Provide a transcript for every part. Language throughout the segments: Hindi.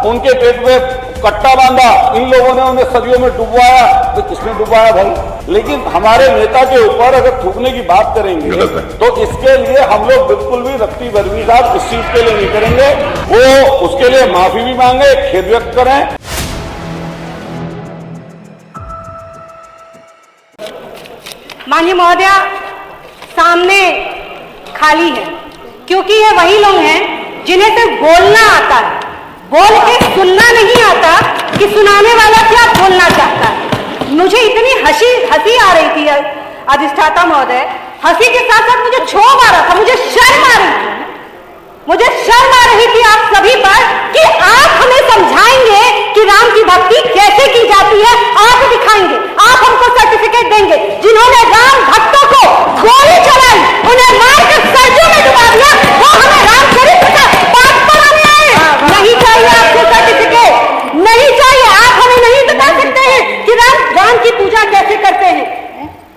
उनके पेट में कट्टा बांधा, इन लोगों ने उन्हें सदियों में डुबवाया। तो किसने डुबवाया भाई? लेकिन हमारे नेता के ऊपर अगर थूकने की बात करेंगे तो इसके लिए हम लोग बिल्कुल भी रत्ती भरवी साहब इस चीज के लिए नहीं करेंगे। वो उसके लिए माफी भी मांगे, खेद व्यक्त करें। माननीय महोदया, सामने खाली है क्योंकि ये वही लोग हैं जिन्हें सिर्फ बोलना आता है, बोल के सुनना नहीं आता कि सुनाने वाला क्या बोलना चाहता है। मुझे इतनी हंसी आ रही थी अधिष्ठाता महोदय, हंसी के साथ साथ मुझे क्षोभ आ रहा था, मुझे शर्म आ रही थी। मुझे शर्म आ रही थी आप सभी पर कि आप हमें समझाएंगे कि राम की भक्ति कैसे की जाती है, आप दिखाएंगे, आप हमको सर्टिफिकेट देंगे। जिन्होंने राम भक्तों को गोली चलाई, उन्हें मारकर सरजू में डुबा दिया, वो हमें राम चरित्र का पाठ पढ़ाने आए। नहीं चाहिए आपको सर्टिफिकेट, नहीं चाहिए। आप हमें नहीं बता सकते हैं कि राम की पूजा कैसे करते हैं,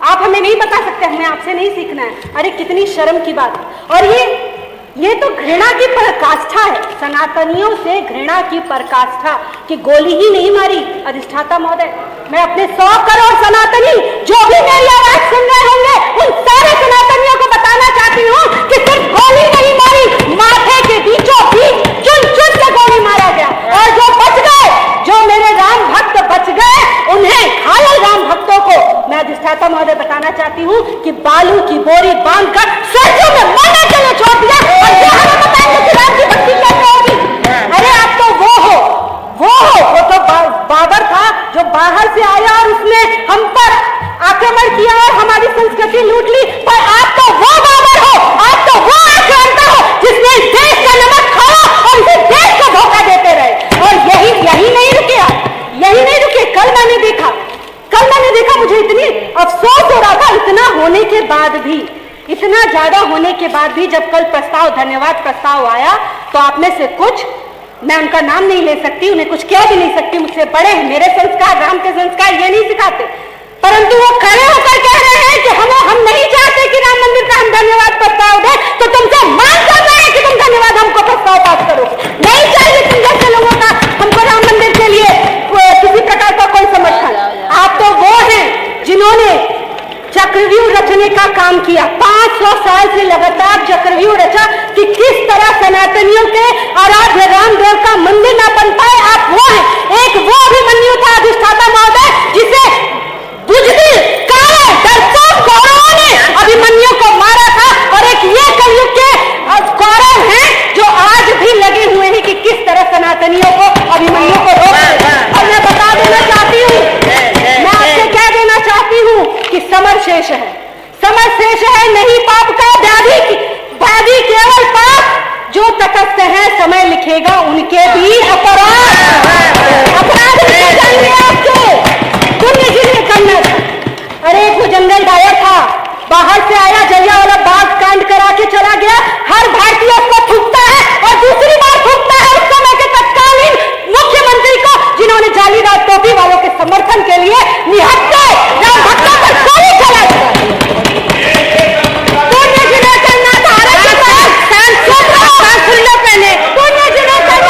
आप हमें नहीं बता सकते, हमें आपसे नहीं सीखना है। अरे कितनी शर्म की बात। और ये तो घृणा की पराकाष्ठा है, सनातनियों से घृणा की पराकाष्ठा कि गोली ही नहीं मारी। अधिष्ठाता महोदय, मैं अपने 100 करोड़ सनातनी जो भी मेरी आवाज सुन रहे होंगे उन सारे सनातनियों को बताना चाहती हूँ कि सिर्फ गोली नहीं मारी, माथे के बीचों बीच चुन चुन के गोली मारा गया। और जो बच गए, जो मेरे राम भक्त बच गए, उन्हें घायल राम भक्तों को मैं अधिष्ठाता महोदय बताना चाहती हूँ कि बालू की बोरी बांधकर सरजू में मरने के लिए छोड़ दिया। अरे आप तो वो तो बाबर था जो बाहर से आया और उसने हम पर आक्रमण किया और हमारी संस्कृति लूट ली। पर आप तो वो बाबर हो, आप तो वो आक्रांता हो जिसने इस देश का नमक खाया और इस देश को धोखा देते रहे। और यही नहीं रुके आप, यही नहीं रुके। कल मैंने देखा मुझे इतनी अफसोस हो रहा था, इतना होने के बाद भी, इतना ज्यादा होने के बाद भी जब कल धन्यवाद प्रस्ताव आया तो आप में से कुछ, मैं उनका नाम नहीं ले सकती, उन्हें कुछ कह भी नहीं सकती, मुझसे बड़े हैं, मेरे संस्कार, राम के संस्कार ये नहीं सिखाते, परंतु वो खड़े होकर कह रहे हैं कि हम नहीं चाहते कि राम मंदिर का हम धन्यवाद प्रस्ताव दें, तो तुमसे मांग कर रहे हैं कि तुम धन्यवाद हमको प्रस्ताव पास करो। नहीं चाहिए तुम जैसे लोगों का हमको राम मंदिर के लिए किसी प्रकार का कोई समर्थन। आप तो वो हैं जिन्होंने चक्रव्यूह रचने का काम किया, 500 साल से लगातार चक्रव्यूह रचा कि किस तरह सनातनियों के आराध्य रामदेव का मंदिर ना बन पाए। आप वो हैं। एक वो अभिमन्यु था अधिष्ठाता महोदय जिसे बुजदिल काले डरपोक कौरवों ने अभिमन्यु को मारा था, और एक ये कलयुग के कौरव हैं जो आज भी लगे हुए हैं कि किस तरह सनातनियों को अभिमन्यु को रोके। और मैं बता देना चाहती हूँ, मैं आपसे कह देना चाहती हूँ कि समर शेष है, समर शेष है नहीं पाप का व्याधि केवल पाप जो तटस्थ है समय लिखेगा उनके भी अपराध लिखे जाएंगे आपके, पुण्य जिन्हें करना था। अरे वो जंगल डायर था, बाहर से आया, जलियांवाला बाग कांड करा के चला गया, हर भारतीय उसको थूकता है और दूसरी बार थूकता है उस समय के तत्कालीन मुख्यमंत्री को जिन्होंने जालीदार टोपी वालों के समर्थन के लिए निहत्थे राम भक्तों पर गोली चलाई। पुण्य जिन्हें करना था, पहले पुण्य जिन्हें करना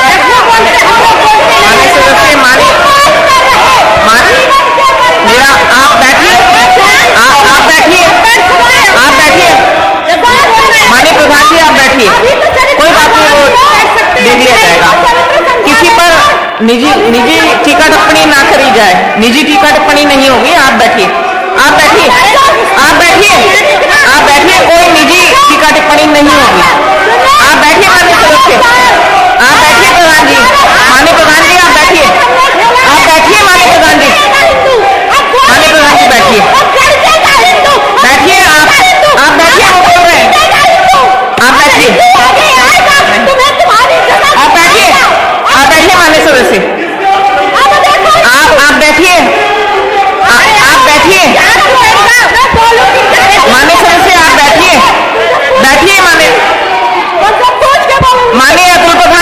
माननीय प्रधान जी आप बैठिए, कोई बात नहीं, वो देख लिया जाएगा। किसी पर निजी टीका टिप्पणी ना करी जाए, निजी टीका टिप्पणी नहीं होगी। आप बैठिए, कोई निजी टीका टिप्पणी नहीं होगी। आप बैठिए माननीय सदस्य, आप बैठिए प्रधान जी, माननीय प्रधान जी आप बैठिए, माननीय प्रधान जी, बैठिए, आप बैठिए, वो बोल रहे हैं, आप बैठिए माननीय सदस्य, आप बैठिए, माननीय सदस्य, आप बैठिए माननीय अतुल प्रधान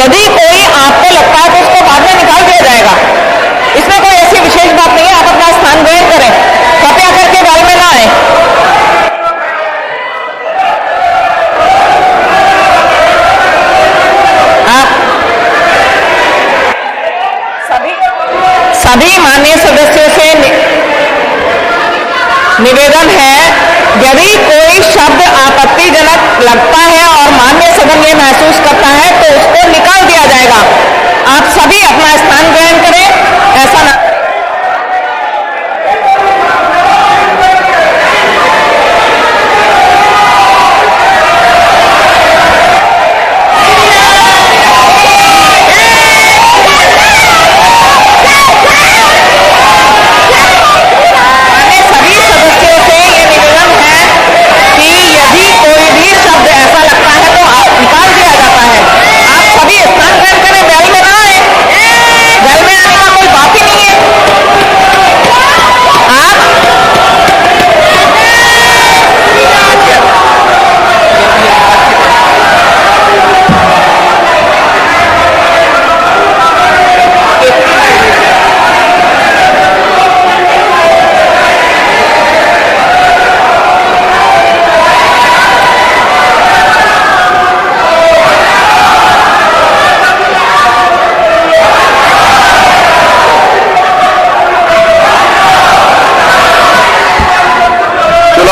यदि कोई आपको लगता है तो उसको बाद में निकाल दिया जाएगा। इसमें कोई ऐसी विशेष बात नहीं है। आप अपना स्थान ग्रहण करें, कृपया करके बाल में ना आए। सभी माननीय सदस्यों से निवेदन है, यदि कोई शब्द आपत्तिजनक लगता है और माननीय सदन ये महसूस करता है तो उसको निकाल दिया जाएगा। आप सभी अपना स्थान ग्रहण करें। ऐसा ना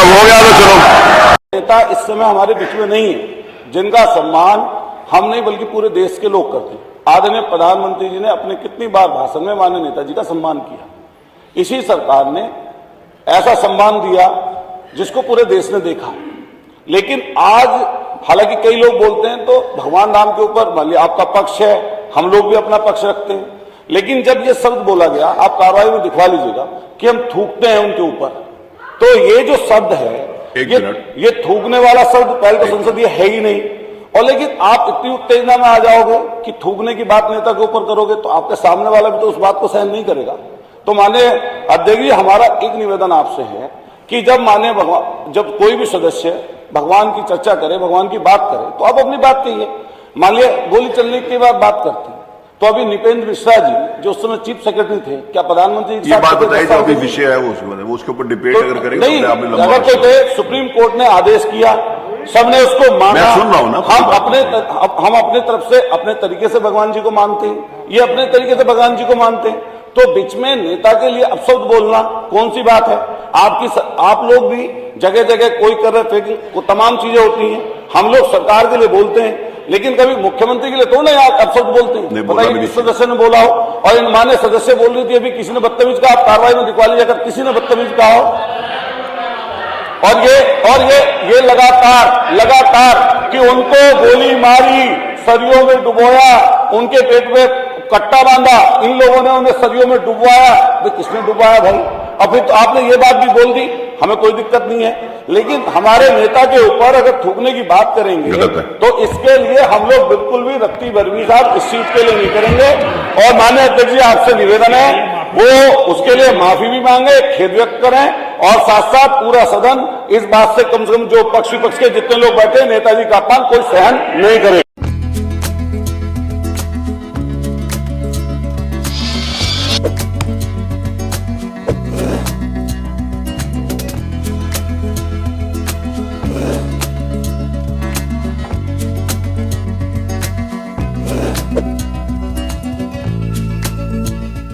हो गया तो चलो। नेता इस समय हमारे बीच में नहीं है जिनका सम्मान हम नहीं बल्कि पूरे देश के लोग करते हैं। आदरणीय प्रधानमंत्री जी ने अपने कितनी बार भाषण में माननीय नेताजी का सम्मान किया। इसी सरकार ने ऐसा सम्मान दिया जिसको पूरे देश ने देखा। लेकिन आज हालांकि कई लोग बोलते हैं तो भगवान राम के ऊपर मान लिया आपका पक्ष है, हम लोग भी अपना पक्ष रखते हैं, लेकिन जब ये शब्द बोला गया, आप कार्रवाई में दिखवा लीजिएगा कि हम थूकते हैं उनके ऊपर, तो ये जो शब्द है ये थूकने वाला शब्द पहले तो संसदीय है ही नहीं। और लेकिन आप इतनी उत्तेजना में आ जाओगे कि थूकने की बात नेता के ऊपर करोगे तो आपके सामने वाला भी तो उस बात को सहन नहीं करेगा। तो माननीय अध्यक्ष जी, हमारा एक निवेदन आपसे है कि जब कोई भी सदस्य भगवान की चर्चा करे, भगवान की बात करे, तो आप अपनी बात कहिए। मान लिया गोली चलने के बाद बात करते हैं, तो अभी निपेंद्र मिश्रा जी जो उस समय चीफ सेक्रेटरी थे, क्या प्रधानमंत्री ये बात बताइए जो अभी विषय है वो उसके ऊपर डिबेट अगर करेंगे नहीं, अगर कोई थे, सुप्रीम कोर्ट ने आदेश किया, सबने उसको माना। मैं सुन रहा हूं ना। हम अपने तरफ से अपने तरीके से भगवान जी को मानते हैं, ये अपने तरीके से भगवान जी को मानते हैं, तो बीच में नेता के लिए अपशब्द बोलना कौन सी बात है? आप लोग भी जगह जगह कोई कर रहे फेंक, तमाम चीजें होती हैं, हम लोग सरकार के लिए बोलते हैं, लेकिन कभी मुख्यमंत्री के लिए तो नहीं आप अपशब्द बोलते हैं। बताइए किस सदस्य ने बोला हो? और इन मान्य सदस्य बोल रही थी अभी किसी ने बदतमीज कहा, आप कार्रवाई में दिखवा लीजिए अगर किसी ने बदतमीज कहा हो। और ये लगातार कि उनको गोली मारी, सरियों में डुबोया, उनके पेट में कट्टा बांधा, इन लोगों ने उन्हें सरियों में डुबवाया। भाई किसने डुबवाया भाई? और फिर तो आपने ये बात भी बोल दी, हमें कोई दिक्कत नहीं है, लेकिन हमारे नेता के ऊपर अगर थूकने की बात करेंगे तो इसके लिए हम लोग बिल्कुल भी रत्ती भरवी साहब इस चीज के लिए नहीं करेंगे। और माननीय अध्यक्ष जी, आपसे निवेदन है वो उसके लिए माफी भी मांगे, खेद व्यक्त करें, और साथ साथ पूरा सदन इस बात से कम जो पक्ष विपक्ष के जितने लोग बैठे नेताजी का अपमान कोई सहन नहीं करे।